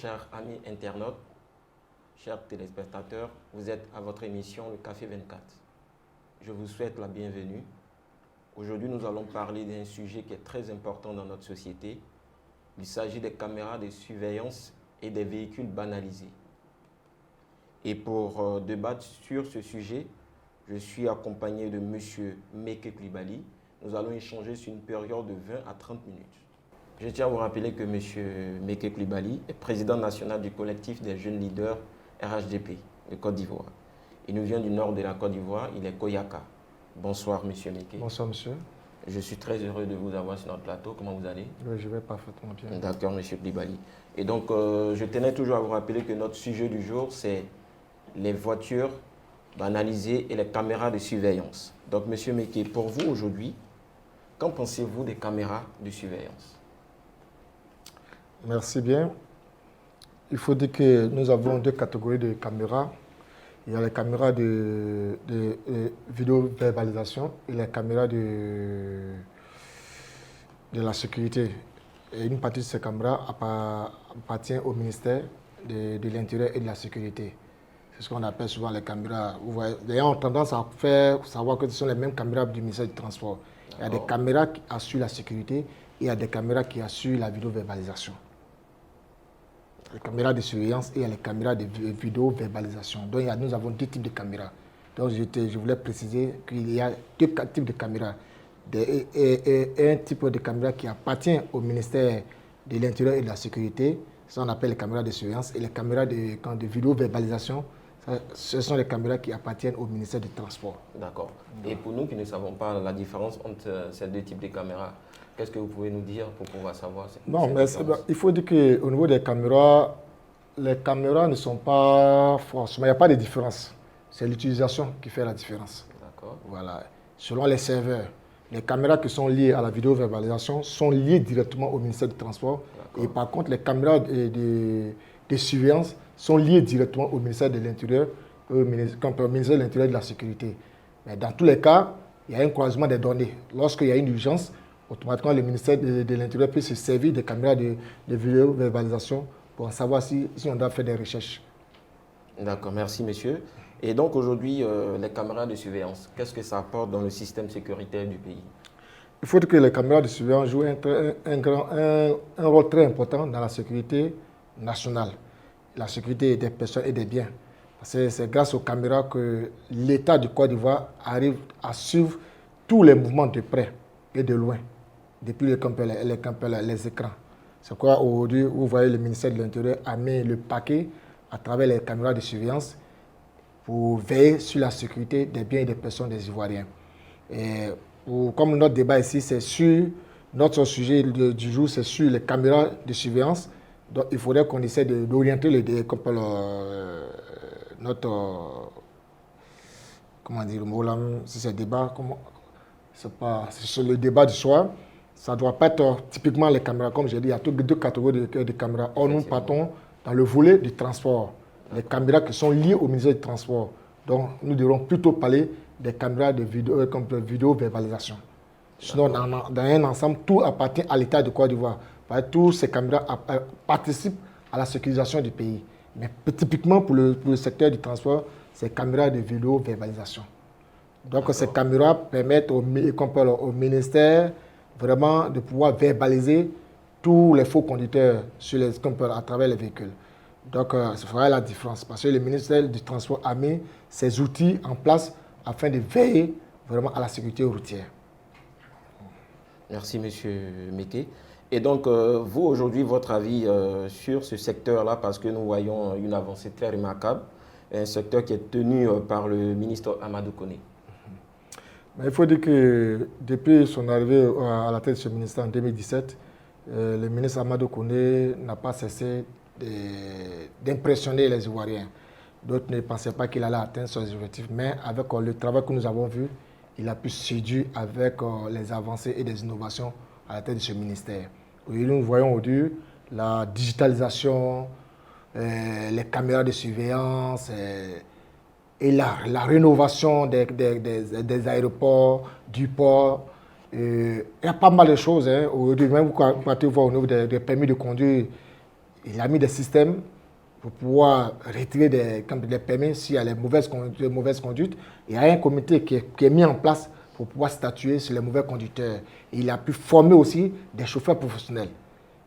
chers amis internautes, chers téléspectateurs, vous êtes à votre émission Le Café 24. Je vous souhaite la bienvenue. Aujourd'hui, nous allons parler d'un sujet qui est très important dans notre société. Il s'agit des caméras de surveillance et des véhicules banalisés. Et pour débattre sur ce sujet, je suis accompagné de M. Meke Coulibaly. Nous allons échanger sur une période de 20 à 30 minutes. Je tiens à vous rappeler que M. Meke Coulibaly est président national du collectif des jeunes leaders RHDP de Côte d'Ivoire. Il nous vient du nord de la Côte d'Ivoire, il est Koyaka. Bonsoir M. Meke. Bonsoir monsieur. Je suis très heureux de vous avoir sur notre plateau. Comment vous allez? Oui, je vais parfaitement bien. D'accord M. Coulibaly. Et donc, je tenais toujours à vous rappeler que notre sujet du jour, c'est les voitures banalisées et les caméras de surveillance. Donc M. Meke, pour vous aujourd'hui, qu'en pensez-vous des caméras de surveillance? Merci bien. Il faut dire que nous avons deux catégories de caméras. Il y a les caméras de vidéo-verbalisation et les caméras de la sécurité. Et une partie de ces caméras appartient au ministère de l'Intérieur et de la Sécurité. C'est ce qu'on appelle souvent les caméras. Vous voyez, d'ailleurs, on a tendance à faire savoir que ce sont les mêmes caméras du ministère du Transport. Il y a des caméras qui assurent la sécurité et il y a des caméras qui assurent la vidéo-verbalisation. Les caméras de surveillance et les caméras de vidéo-verbalisation. Donc, nous avons deux types de caméras. Donc, je voulais préciser qu'il y a deux types de caméras. Un type de caméra qui appartient au ministère de l'Intérieur et de la Sécurité, ça on appelle les caméras de surveillance, et les caméras de vidéo-verbalisation, ce sont les caméras qui appartiennent au ministère du Transport. D'accord. Et pour nous qui ne savons pas la différence entre ces deux types de caméras, qu'est-ce que vous pouvez nous dire pour pouvoir savoir? Non, mais il faut dire qu'au niveau des caméras, les caméras ne sont pas forcément, il n'y a pas de différence. C'est l'utilisation qui fait la différence. D'accord. Voilà. Selon les serveurs, les caméras qui sont liées à la vidéo-verbalisation sont liées directement au ministère du Transport. Et par contre, les caméras de surveillance sont liées directement au ministère de l'Intérieur et au ministère de l'Intérieur et de la Sécurité. Mais dans tous les cas, il y a un croisement des données. Lorsqu'il y a une urgence, automatiquement, le ministère de l'Intérieur peut se servir des caméras de vidéo-verbalisation pour savoir si on doit faire des recherches. D'accord, merci monsieur. Et donc aujourd'hui, les caméras de surveillance, qu'est-ce que ça apporte dans le système sécuritaire du pays? Il faut dire que les caméras de surveillance jouent un rôle très important dans la sécurité nationale, la sécurité des personnes et des biens. C'est grâce aux caméras que l'État du Côte d'Ivoire arrive à suivre tous les mouvements de près et de loin, depuis les écrans. C'est quoi aujourd'hui, vous voyez, le ministère de l'Intérieur a mis le paquet à travers les caméras de surveillance pour veiller sur la sécurité des biens et des personnes des Ivoiriens. Et comme notre débat ici, c'est sur notre sujet du jour, c'est sur les caméras de surveillance. Donc il faudrait qu'on essaie d'orienter notre comment dire le mot là, si c'est débat, c'est sur le débat du soir. Ça ne doit pas être typiquement les caméras, comme j'ai dit, il y a deux catégories de caméras. Or, nous partons dans le volet du transport, les caméras qui sont liées au ministère du Transport. Donc, nous devrons plutôt parler des caméras de vidéo-verbalisation. Sinon, dans un ensemble, tout appartient à l'État de Côte d'Ivoire. Toutes ces caméras participent à la sécurisation du pays. Mais typiquement pour le secteur du transport, c'est caméras de vidéo-verbalisation. Donc, ces caméras permettent au ministère vraiment de pouvoir verbaliser tous les faux conducteurs à travers les véhicules. Donc, ça fera la différence parce que le ministère du Transport a mis ces outils en place afin de veiller vraiment à la sécurité routière. Merci, M. Meke. Et donc, vous, aujourd'hui, votre avis sur ce secteur-là, parce que nous voyons une avancée très remarquable, un secteur qui est tenu par le ministre Amadou Koné. Mais il faut dire que depuis son arrivée à la tête de ce ministère en 2017, le ministre Amadou Koné n'a pas cessé d'impressionner les Ivoiriens. D'autres ne pensaient pas qu'il allait atteindre ses objectifs, mais avec le travail que nous avons vu, il a pu séduire avec les avancées et des innovations à la tête de ce ministère. Aujourd'hui, nous voyons aujourd'hui la digitalisation, les caméras de surveillance, et la rénovation des aéroports, du port. Il y a pas mal de choses. Aujourd'hui, même quand vous partez voir au niveau des permis de conduire, Il a mis des systèmes pour pouvoir retirer des permis s'il y a les mauvaises conduites. Il y a un comité qui est mis en place pour pouvoir statuer sur les mauvais conducteurs. Et il a pu former aussi des chauffeurs professionnels.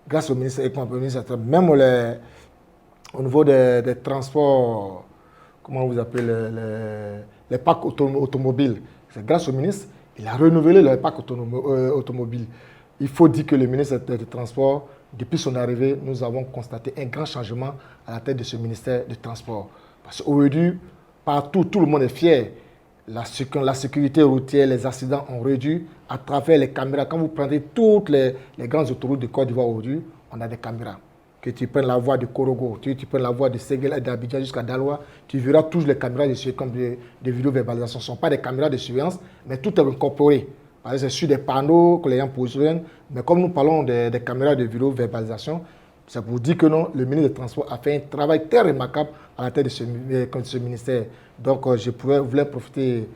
Grâce au ministère, même au niveau des transports, comment vous appelez, les parcs automobiles. C'est grâce au ministre, il a renouvelé le parc automobile. Il faut dire que le ministre des Transports, depuis son arrivée, nous avons constaté un grand changement à la tête de ce ministère des Transports. Parce qu'aujourd'hui, partout, tout le monde est fier. La sécurité routière, les accidents ont réduit à travers les caméras. Quand vous prenez toutes les grandes autoroutes de Côte d'Ivoire aujourd'hui, on a des caméras. Que tu prennes la voie de Korogo, tu prennes la voie de Séguéla et d'Abidjan jusqu'à Daloa, tu verras toutes les caméras de surveillance comme des vidéo-verbalisation. Ce ne sont pas des caméras de surveillance, mais tout est incorporé. Par exemple, c'est sur des panneaux que les gens positionnent. Mais comme nous parlons des caméras de vidéo-verbalisation, c'est pour dire que non, le ministre des Transports a fait un travail très remarquable à la tête de ce ministère. Donc, je voulais profiter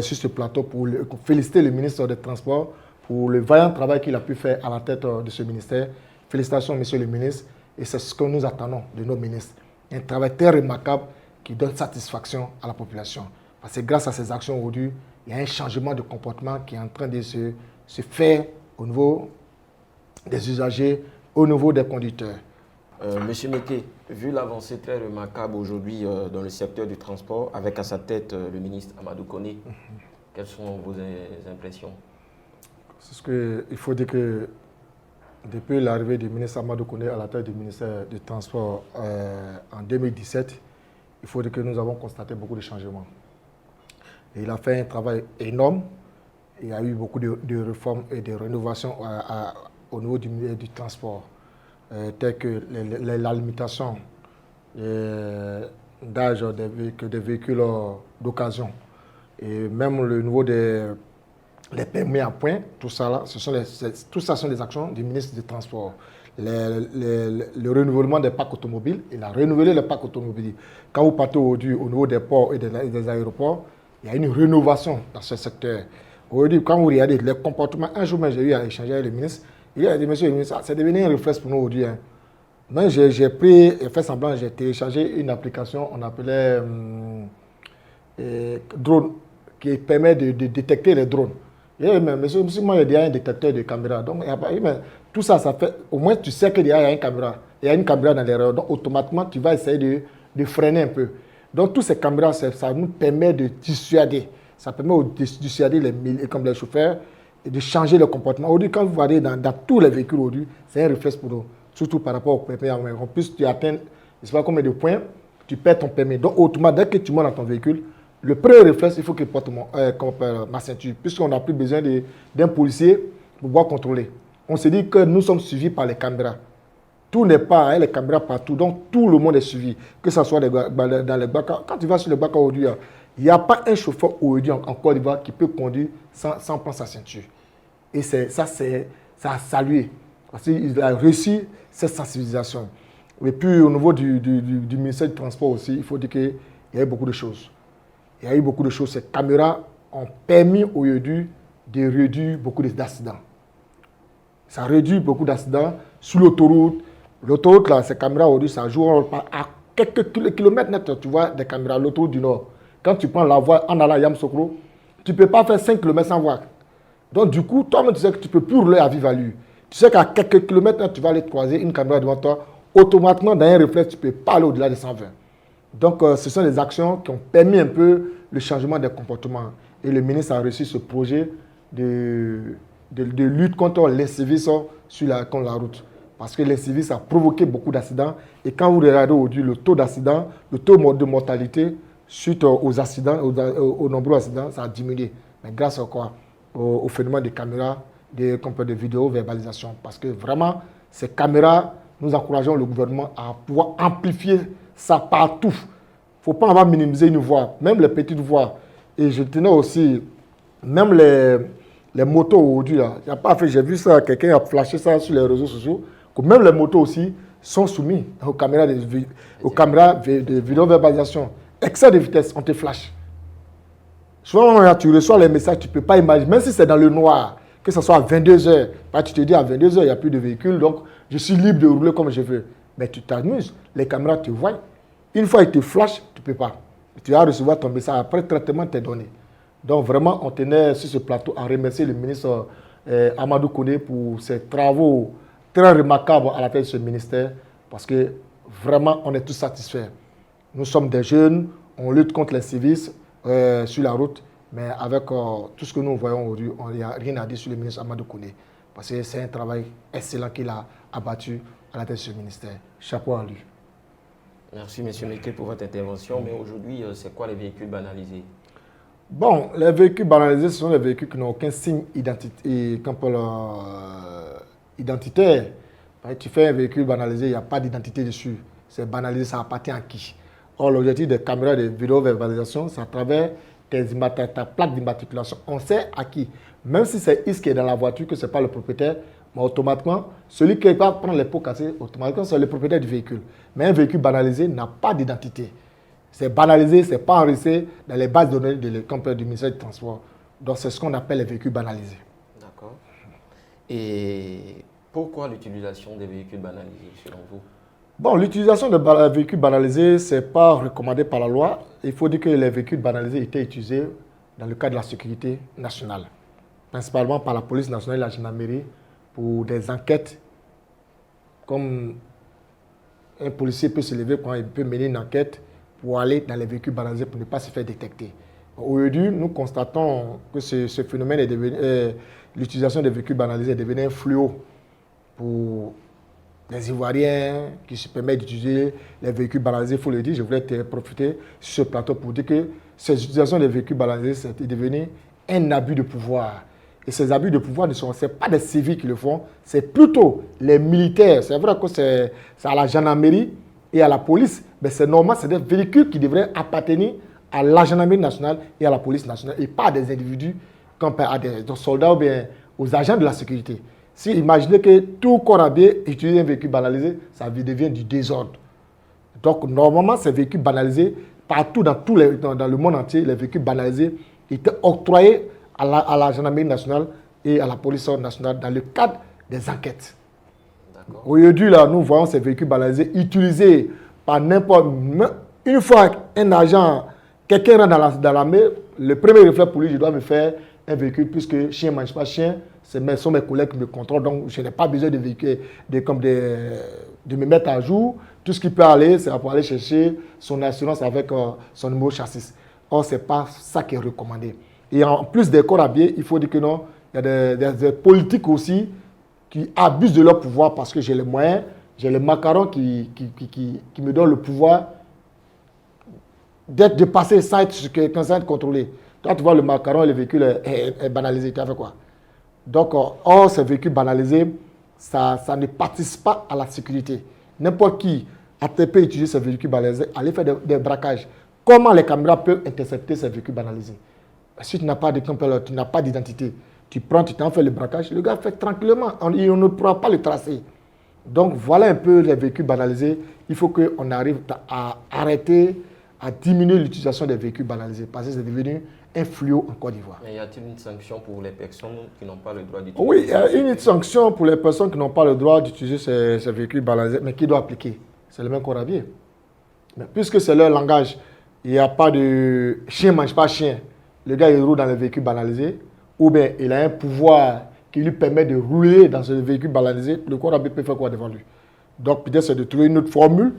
sur ce plateau pour féliciter le ministre des Transports pour le vaillant travail qu'il a pu faire à la tête de ce ministère. Félicitations, monsieur le ministre. Et c'est ce que nous attendons de nos ministres. Un travail très remarquable qui donne satisfaction à la population. Parce que grâce à ces actions aujourd'hui, il y a un changement de comportement qui est en train de se faire au niveau des usagers, au niveau des conducteurs. Monsieur Mété, vu l'avancée très remarquable aujourd'hui dans le secteur du transport, avec à sa tête le ministre Amadou Koné, quelles sont vos impressions? C'est ce qu'il faut dire que depuis l'arrivée du ministre Amadou Koné à la tête du ministère du Transport en 2017, il faut dire que nous avons constaté beaucoup de changements. Et il a fait un travail énorme. Il y a eu beaucoup de réformes et de rénovations au niveau du transport, telles que la limitation d'âge des véhicules d'occasion et même le niveau les permis à point, tout ça, tout ça sont des actions du ministre des Transports. Le renouvellement des parcs automobiles, il a renouvelé les parcs automobiles. Quand vous partez aujourd'hui au niveau des ports et des aéroports, il y a une rénovation dans ce secteur. Aujourd'hui, quand vous regardez les comportements, un jour même j'ai eu à échanger avec le ministre, il a dit, monsieur le ministre, c'est devenu un réflexe pour nous aujourd'hui. Hein. Moi, j'ai fait semblant, j'ai téléchargé une application, on appelait drone, qui permet de détecter les drones. Et mais monsieur, moi, il y a un détecteur de caméra. Donc, tout ça, ça fait, au moins, tu sais qu'il y a une caméra. Il y a une caméra dans les rails. Donc, automatiquement, tu vas essayer de freiner un peu. Donc, toutes ces caméras, ça nous permet de dissuader. Ça permet de dissuader comme les chauffeurs et de changer le comportement. Aujourd'hui, quand vous allez dans tous les véhicules aujourd'hui, c'est un réflexe pour nous. Surtout par rapport au permis. En plus, tu atteins, je ne sais pas combien de points, tu perds ton permis. Donc, automatiquement, dès que tu montes dans ton véhicule, le premier réflexe, il faut qu'il porte ma ceinture, puisqu'on n'a plus besoin d'un policier pour pouvoir contrôler. On se dit que nous sommes suivis par les caméras. Tout n'est pas, les caméras partout, donc tout le monde est suivi. Que ce soit dans les Baka. Quand tu vas sur le Baka aujourd'hui, il n'y a pas un chauffeur aujourd'hui en Côte d'Ivoire qui peut conduire sans prendre sa ceinture. Et ça a salué. Parce qu'il a réussi cette sensibilisation. Et puis au niveau du ministère du Transport aussi, il faut dire qu'il y a eu beaucoup de choses. Il y a eu beaucoup de choses. Ces caméras ont permis aujourd'hui de réduire beaucoup d'accidents. Ça réduit beaucoup d'accidents sur l'autoroute. L'autoroute, là, ces caméras aujourd'hui, ça joue à quelques kilomètres net, tu vois, des caméras, l'autoroute du Nord. Quand tu prends la voie en allant à Yamoussoukro, tu ne peux pas faire 5 km sans voir. Donc, du coup, toi-même, tu sais que tu ne peux plus rouler à vive allure. Tu sais qu'à quelques kilomètres net, tu vas aller croiser une caméra devant toi. Automatiquement, dans un réflexe, tu ne peux pas aller au-delà de 120. Donc, ce sont des actions qui ont permis un peu le changement des comportements. Et le ministre a reçu ce projet de lutte contre l'incivisme sur la route. Parce que l'incivisme a provoqué beaucoup d'accidents. Et quand vous regardez aujourd'hui le taux d'accident, le taux de mortalité suite aux accidents, aux nombreux accidents, ça a diminué. Mais grâce à quoi? Au phénomène des caméras, de vidéo-verbalisation. Parce que vraiment, ces caméras, nous encourageons le gouvernement à pouvoir amplifier ça partout. Il ne faut pas avoir minimisé une voie, même les petites voies. Et je tenais aussi, même les motos aujourd'hui, j'ai vu ça, quelqu'un a flashé ça sur les réseaux sociaux, que même les motos aussi sont soumis aux caméras de vidéo-verbalisation. Excès de vitesse, on te flash. Souvent, tu reçois les messages, tu ne peux pas imaginer, même si c'est dans le noir, que ce soit à 22h, tu te dis à 22h, il n'y a plus de véhicules, donc je suis libre de rouler comme je veux. mais tu t'amuses. Les caméras te voient. Une fois ils te flashent, tu ne peux pas. Tu vas recevoir ton message. Après, le traitement t'est donné. Donc vraiment, on tenait sur ce plateau à remercier le ministre Amadou Kone pour ses travaux très remarquables à la tête de ce ministère, parce que vraiment, on est tous satisfaits. Nous sommes des jeunes, on lutte contre les sévices sur la route, mais avec tout ce que nous voyons aujourd'hui, il n'y a rien à dire sur le ministre Amadou Kone, parce que c'est un travail excellent qu'il a abattu à la tête de ce ministère. Chapeau à lui. Merci, M. Meké, pour votre intervention. Mais aujourd'hui, c'est quoi les véhicules banalisés? Bon, les véhicules banalisés, ce sont les véhicules qui n'ont aucun signe identitaire. Tu fais un véhicule banalisé, il n'y a pas d'identité dessus. C'est banalisé, ça appartient à qui? Or, l'objectif des caméras de vidéo-verbalisation, c'est à travers ta plaque d'immatriculation. On sait à qui. Même si c'est Is qui est dans la voiture, que ce n'est pas le propriétaire, mais automatiquement, celui qui va prendre les pots cassés, automatiquement, c'est le propriétaire du véhicule. Mais un véhicule banalisé n'a pas d'identité. C'est banalisé, ce n'est pas enregistré dans les bases de données du ministère du Transport. Donc, c'est ce qu'on appelle les véhicules banalisés. D'accord. Et pourquoi l'utilisation des véhicules banalisés, selon vous? Bon, l'utilisation de véhicules banalisés, ce n'est pas recommandé par la loi. Il faut dire que les véhicules banalisés étaient utilisés dans le cadre de la sécurité nationale, principalement par la police nationale et la gendarmerie pour des enquêtes. Comme un policier peut se lever quand il peut mener une enquête pour aller dans les véhicules banalisés pour ne pas se faire détecter. Aujourd'hui, nous constatons que ce phénomène est devenu, l'utilisation des véhicules banalisés est devenu un fléau pour les Ivoiriens qui se permettent d'utiliser les véhicules banalisés. Il faut le dire, je voulais profiter sur ce plateau pour dire que cette utilisation des véhicules banalisés est devenue un abus de pouvoir. Et ces abus de pouvoir ne sont pas des civils qui le font, c'est plutôt les militaires. C'est vrai que c'est à la gendarmerie et à la police, mais c'est normal, c'est des véhicules qui devraient appartenir à la gendarmerie nationale et à la police nationale, et pas à des individus comme à des soldats ou bien aux agents de la sécurité. Si imaginez que tout corps habillé utilise un véhicule banalisé, ça devient du désordre. Donc normalement, ces véhicules banalisés, partout dans le monde entier, les véhicules banalisés étaient octroyés à la gendarmerie nationale et à la police nationale dans le cadre des enquêtes. Aujourd'hui, là, nous voyons ces véhicules banalisés utilisés par n'importe... Une fois un agent, quelqu'un rentre dans la mer, le premier réflexe pour lui, je dois me faire un véhicule, puisque chien ne mange pas chien, ce sont mes collègues qui me contrôlent, donc je n'ai pas besoin de véhicule, de me mettre à jour. Tout ce qui peut aller, c'est pour aller chercher son assurance avec son numéro chassis. Or, ce n'est pas ça qui est recommandé. Et en plus des corps habillés, il faut dire que non, il y a des politiques aussi qui abusent de leur pouvoir parce que j'ai les moyens, j'ai les macarons qui me donnent le pouvoir de passer sans être contrôlé. Toi, tu vois, le macaron et le véhicule est banalisé. Tu as fait quoi? Donc, or, ces véhicules banalisés, ça ne participe pas à la sécurité. N'importe qui peut utiliser ces véhicules banalisés, aller faire des braquages. Comment les caméras peuvent intercepter ces véhicules banalisés? Si tu n'as pas d'identité, tu t'en fais le braquage, le gars fait tranquillement, on ne pourra pas le tracer. Donc voilà un peu les véhicules banalisés. Il faut qu'on arrive à arrêter, à diminuer l'utilisation des véhicules banalisés parce que c'est devenu un fléau en Côte d'Ivoire. Mais y a-t-il une sanction pour les personnes qui n'ont pas le droit d'utiliser? Oui, il y a une sanction pour les personnes qui n'ont pas le droit d'utiliser ces véhicules banalisés, mais qui doit appliquer? C'est le même corps habillé. Mais puisque c'est leur langage, il n'y a pas de chien ne mange pas chien. Le gars il roule dans le véhicule banalisé, ou bien il a un pouvoir qui lui permet de rouler dans ce véhicule banalisé, le corps habillé peut faire quoi devant lui? Donc peut-être c'est de trouver une autre formule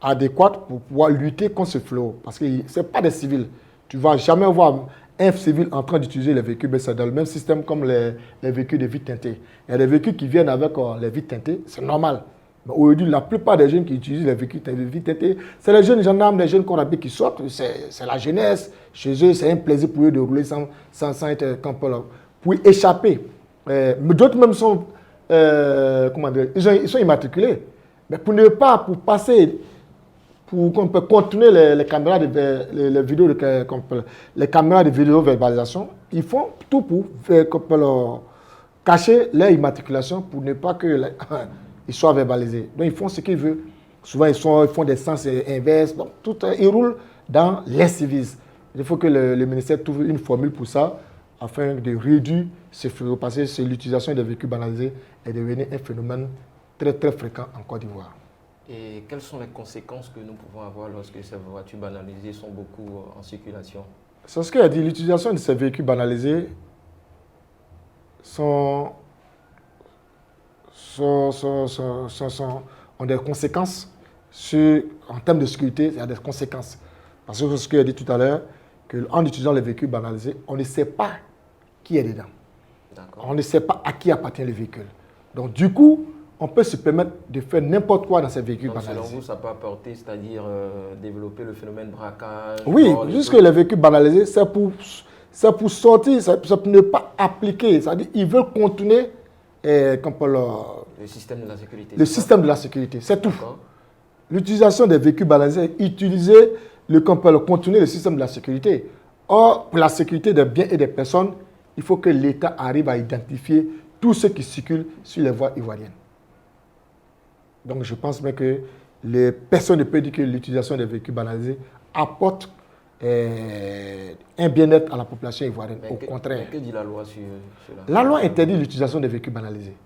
adéquate pour pouvoir lutter contre ce fléau. Parce que ce n'est pas des civils. Tu ne vas jamais voir un civil en train d'utiliser les véhicules, mais c'est dans le même système comme les véhicules de vitres teintées. Il y a des véhicules qui viennent avec les vitres teintées, c'est normal. Mais aujourd'hui, la plupart des jeunes qui utilisent les véhicules de vitres teintées, c'est les jeunes gendarmes, les jeunes corps habillés qui sortent, c'est la jeunesse. Chez eux, c'est un plaisir pour eux de rouler sans être campeurs, pour échapper. Mais d'autres même sont, ils sont immatriculés. Mais pour passer, pour qu'on peut continuer les caméras les caméras de vidéo-verbalisation, ils font tout pour cacher leur immatriculation pour ne pas qu'ils soient verbalisés. Donc ils font ce qu'ils veulent. Souvent ils font des sens inverses. Donc, ils roulent dans l'incivisme. Il faut que le ministère trouve une formule pour ça afin de réduire ce fléau. Parce que l'utilisation des véhicules banalisés est devenu un phénomène très très fréquent en Côte d'Ivoire. Et quelles sont les conséquences que nous pouvons avoir lorsque ces voitures banalisées sont beaucoup en circulation? C'est ce qu'il a dit. L'utilisation de ces véhicules banalisés ont des conséquences en termes de sécurité. Il y a des conséquences. Parce que ce qu'il a dit tout à l'heure, qu'en utilisant les véhicules banalisés, on ne sait pas qui est dedans. On ne sait pas à qui appartient le véhicule. Donc, du coup, on peut se permettre de faire n'importe quoi dans ces véhicules banalisés. Selon vous, ça peut apporter, c'est-à-dire développer le phénomène braquage? Oui, puisque les véhicules banalisés, c'est pour sortir, c'est pour ne pas appliquer. C'est-à-dire qu'ils veulent contourner le système de la sécurité. Le système de la sécurité, c'est tout. L'utilisation des véhicules banalisés, utiliser contourner le système de la sécurité. Or, pour la sécurité des biens et des personnes, il faut que l'État arrive à identifier tous ceux qui circulent sur les voies ivoiriennes. Donc, je pense bien que personne ne peut dire que l'utilisation des véhicules banalisés apporte un bien-être à la population ivoirienne. Au contraire. Que dit la loi sur cela? La loi interdit l'utilisation des véhicules banalisés.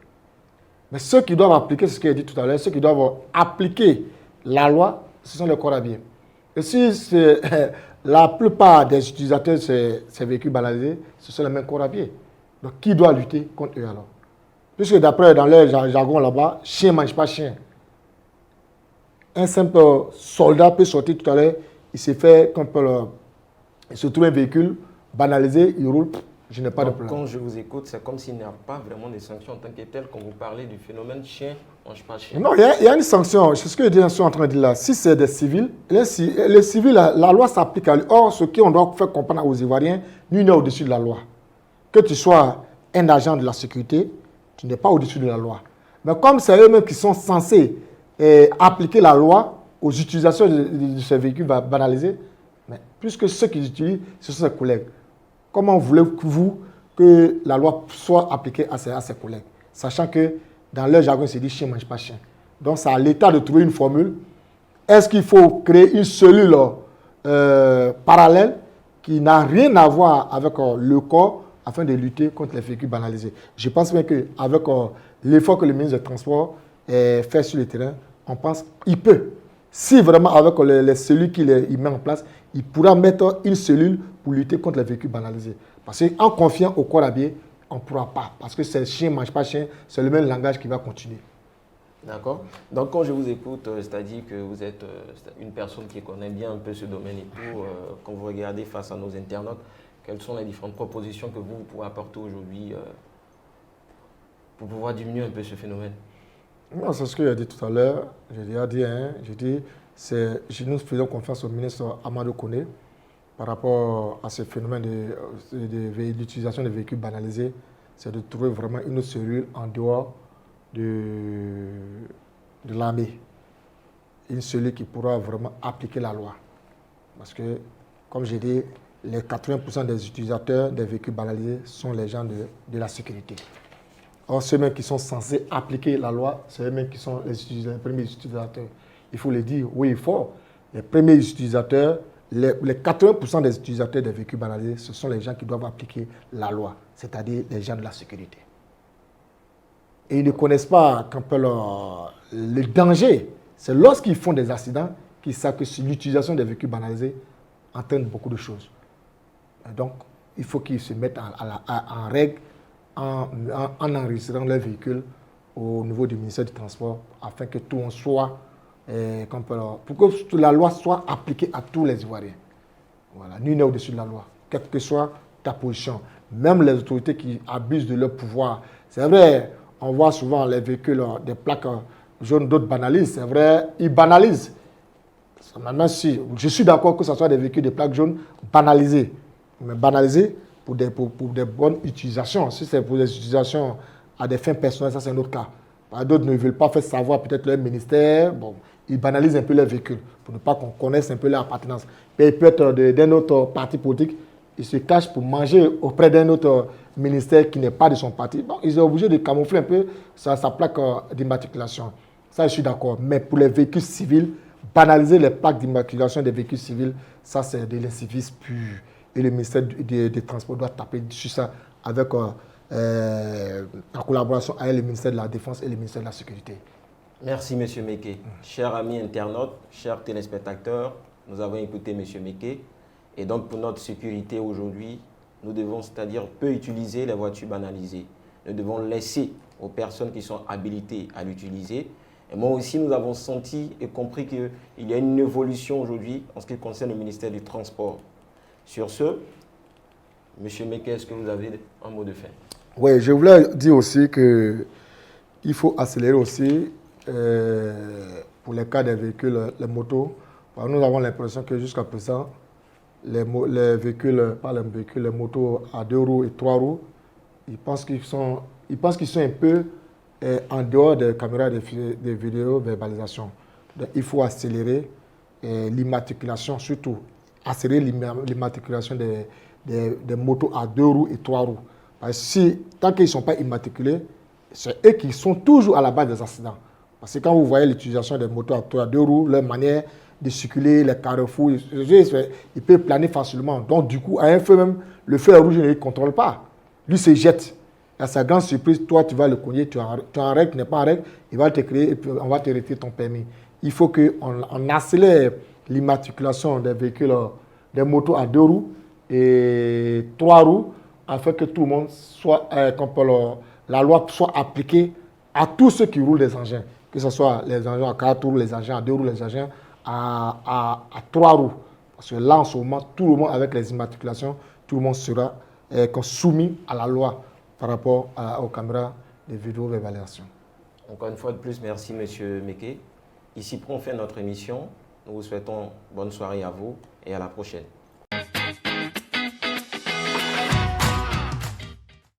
Mais ceux qui doivent appliquer, c'est ce qu'il a dit tout à l'heure, ceux qui doivent appliquer la loi, ce sont les corabiers. Et si la plupart des utilisateurs de ces véhicules banalisés, ce sont les mêmes corabiers. Donc, qui doit lutter contre eux alors? Puisque d'après, dans leur jargon là-bas, chien ne mange pas chien. Un simple soldat peut sortir tout à l'heure, il se trouve un véhicule banalisé, il roule, je n'ai pas de problème. Quand je vous écoute, c'est comme s'il n'y a pas vraiment de sanctions en tant que tel, quand vous parlez du phénomène chien ne mange pas chien. Non, il y a une sanction, c'est ce que je suis en train de dire là. Si c'est des civils, les civils, la loi s'applique à lui. Or, ce qu'on doit faire comprendre aux Ivoiriens, nul n'est au-dessus de la loi. Que tu sois un agent de la sécurité, tu n'es pas au-dessus de la loi. Mais comme c'est eux-mêmes qui sont censés appliquer la loi aux utilisations de ces véhicules banalisés, mais puisque ceux qui utilisent, ce sont ses collègues. Comment voulez-vous que la loi soit appliquée à ses collègues? Sachant que dans leur jargon, c'est dit chien ne mange pas chien. Donc, c'est à l'État de trouver une formule. Est-ce qu'il faut créer une cellule parallèle qui n'a rien à voir avec le corps afin de lutter contre les véhicules banalisés? Je pense bien qu'avec l'effort que le ministre des Transports fait sur le terrain, on pense qu'il peut. Si vraiment avec les cellules qu'il met en place, il pourra mettre une cellule pour lutter contre les véhicules banalisés. Parce qu'en confiant au corps habillé, on ne pourra pas. Parce que c'est chien ne mange pas chien, c'est le même langage qui va continuer. D'accord. Donc quand je vous écoute, c'est-à-dire que vous êtes une personne qui connaît bien un peu ce domaine et tout, quand vous regardez face à nos internautes, quelles sont les différentes propositions que vous pouvez apporter aujourd'hui pour pouvoir diminuer un peu ce phénomène? Non, c'est ce que j'ai dit tout à l'heure. J'ai déjà dit, nous faisons confiance au ministre Amadou Koné par rapport à ce phénomène de l'utilisation des véhicules banalisés. C'est de trouver vraiment une autre cellule en dehors de l'armée. Une cellule qui pourra vraiment appliquer la loi. Parce que, comme j'ai dit, les 80% des utilisateurs des véhicules banalisés sont les gens de la sécurité. Or, ceux-mêmes qui sont censés appliquer la loi, c'est eux-mêmes qui sont les premiers utilisateurs. Il faut le dire, oui, il faut. Les premiers utilisateurs, les 80% des utilisateurs des véhicules banalisés, ce sont les gens qui doivent appliquer la loi, c'est-à-dire les gens de la sécurité. Et ils ne connaissent pas le danger. C'est lorsqu'ils font des accidents qu'ils savent que l'utilisation des véhicules banalisés entraîne beaucoup de choses. Et donc, il faut qu'ils se mettent en règle en enregistrant leurs véhicules au niveau du ministère du Transport afin que tout soit, pour que la loi soit appliquée à tous les Ivoiriens. Voilà, nul n'est au-dessus de la loi, quelle que soit ta position. Même les autorités qui abusent de leur pouvoir. C'est vrai, on voit souvent les véhicules, des plaques jaunes, d'autres banalisent. C'est vrai, ils banalisent. Maintenant, si, je suis d'accord que ce soit des véhicules, des plaques jaunes banalisées. Mais banalisées pour des bonnes utilisations. Si c'est pour des utilisations à des fins personnelles, ça c'est un autre cas. D'autres ne veulent pas faire savoir peut-être leur ministère. Bon, ils banalisent un peu leurs véhicules pour ne pas qu'on connaisse un peu leur appartenance. Mais il peut être d'un autre parti politique. Il se cache pour manger auprès d'un autre ministère qui n'est pas de son parti. Bon, ils sont obligés de camoufler un peu sa plaque d'immatriculation. Ça, je suis d'accord. Mais pour les véhicules civils, banaliser les plaques d'immatriculation des véhicules civils, ça c'est de l'incivisme pur. Et le ministère des Transports doit taper sur ça avec en collaboration avec le ministère de la Défense et le ministère de la Sécurité. Merci, M. Meke. Chers amis internautes, chers téléspectateurs, nous avons écouté M. Meke. Et donc, pour notre sécurité aujourd'hui, nous devons, c'est-à-dire, peu utiliser les voitures banalisées. Nous devons laisser aux personnes qui sont habilitées à l'utiliser. Et moi aussi, nous avons senti et compris qu'il y a une évolution aujourd'hui en ce qui concerne le ministère du Transport. Sur ce, M. Meke, est-ce que vous avez un mot de fin? Oui, je voulais dire aussi qu'il faut accélérer aussi pour les cas des véhicules, les motos. Nous avons l'impression que jusqu'à présent, les véhicules, pas les véhicules, les motos à 2 roues et 3 roues, ils pensent qu'ils sont un peu en dehors des caméras de vidéo-verbalisation. Donc, il faut accélérer l'immatriculation, surtout accélérer l'immatriculation des motos à 2 roues et 3 roues. Parce que tant qu'ils ne sont pas immatriculés, c'est eux qui sont toujours à la base des accidents. Parce que quand vous voyez l'utilisation des motos à 2 roues, leur manière de circuler, les carrefours, ils peuvent planer facilement. Donc, du coup, à un feu même, le feu rouge, il ne contrôle pas. Lui se jette. À sa grande surprise, toi, tu vas le cogner, tu es en règle, tu n'es pas en règle, il va te créer et puis on va te retirer ton permis. Il faut qu'on accélère l'immatriculation des véhicules, des motos à 2 roues et 3 roues, afin que tout le monde soit, la loi soit appliquée à tous ceux qui roulent des engins, que ce soit les engins à 4 roues, les engins à 2 roues, les engins à 3 roues. Parce que là, en ce moment, tout le monde, avec les immatriculations, tout le monde sera soumis à la loi par rapport aux caméras de vidéo-évaluation. Encore une fois de plus, merci M. Meke. Ici prend fin notre émission. Nous vous souhaitons bonne soirée à vous et à la prochaine.